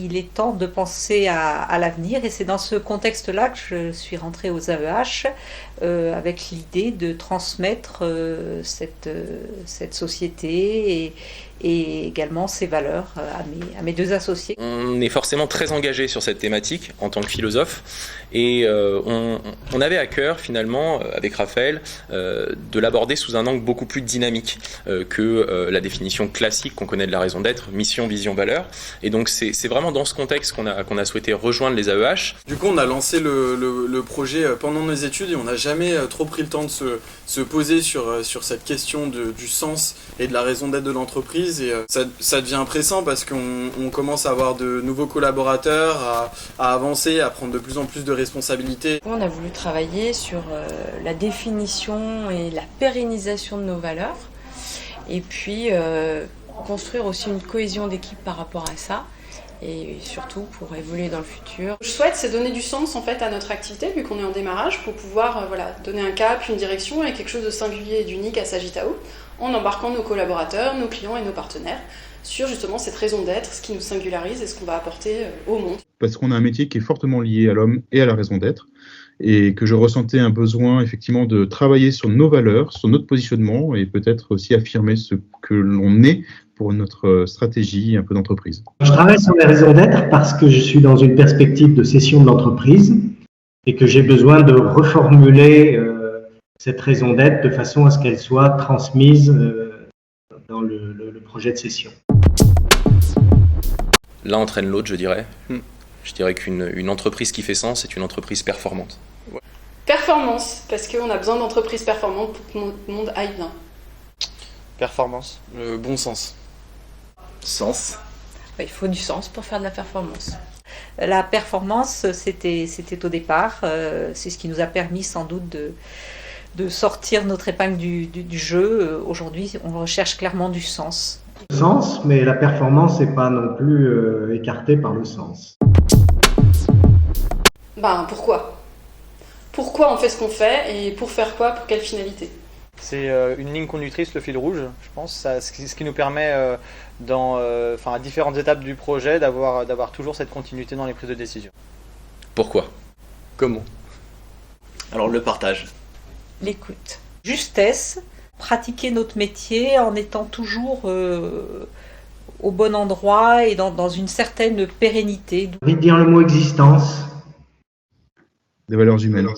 il est temps de penser à l'avenir et c'est dans ce contexte-là que je suis rentrée aux AEH avec l'idée de transmettre cette société et également ses valeurs à mes deux associés. On est forcément très engagé sur cette thématique en tant que philosophe et on avait à cœur finalement avec Raphaël de l'aborder sous un angle beaucoup plus dynamique que la définition classique qu'on connaît de la raison d'être, mission, vision, valeur. Et donc c'est vraiment dans ce contexte qu'on a souhaité rejoindre les AEH. Du coup on a lancé le projet pendant nos études et on n'a jamais trop pris le temps de se poser sur cette question du sens et de la raison d'être de l'entreprise. Et ça devient pressant parce qu'on commence à avoir de nouveaux collaborateurs, à avancer, à prendre de plus en plus de responsabilités. On a voulu travailler sur la définition et la pérennisation de nos valeurs et puis construire aussi une cohésion d'équipe par rapport à ça et surtout pour évoluer dans le futur. Ce que je souhaite, c'est donner du sens en fait à notre activité vu qu'on est en démarrage pour pouvoir donner un cap, une direction et quelque chose de singulier et d'unique à Sagitao en embarquant nos collaborateurs, nos clients et nos partenaires sur justement cette raison d'être, ce qui nous singularise et ce qu'on va apporter au monde. Parce qu'on a un métier qui est fortement lié à l'homme et à la raison d'être et que je ressentais un besoin effectivement de travailler sur nos valeurs, sur notre positionnement et peut-être aussi affirmer ce que l'on est pour notre stratégie un peu d'entreprise. Je travaille sur les raisons d'être parce que je suis dans une perspective de cession de l'entreprise et que j'ai besoin de reformuler cette raison d'être de façon à ce qu'elle soit transmise dans le projet de cession. L'un entraîne l'autre, je dirais. Je dirais qu'une entreprise qui fait sens est une entreprise performante. Performance, parce qu'on a besoin d'entreprises performantes pour que le monde aille bien. Performance. Bon sens. Sens. Il faut du sens pour faire de la performance. La performance, c'était au départ, c'est ce qui nous a permis sans doute de sortir notre épingle du jeu. Aujourd'hui, on recherche clairement du sens. Sens, mais la performance n'est pas non plus écartée par le sens. Pourquoi ? Pourquoi on fait ce qu'on fait et pour faire quoi ? Pour quelle finalité ? C'est une ligne conductrice, le fil rouge, je pense, ce qui nous permet à différentes étapes du projet d'avoir toujours cette continuité dans les prises de décision. Pourquoi ? Comment ? Alors le partage. L'écoute. Justesse, pratiquer notre métier en étant toujours au bon endroit et dans une certaine pérennité. J'ai envie de dire le mot existence. Des valeurs humaines.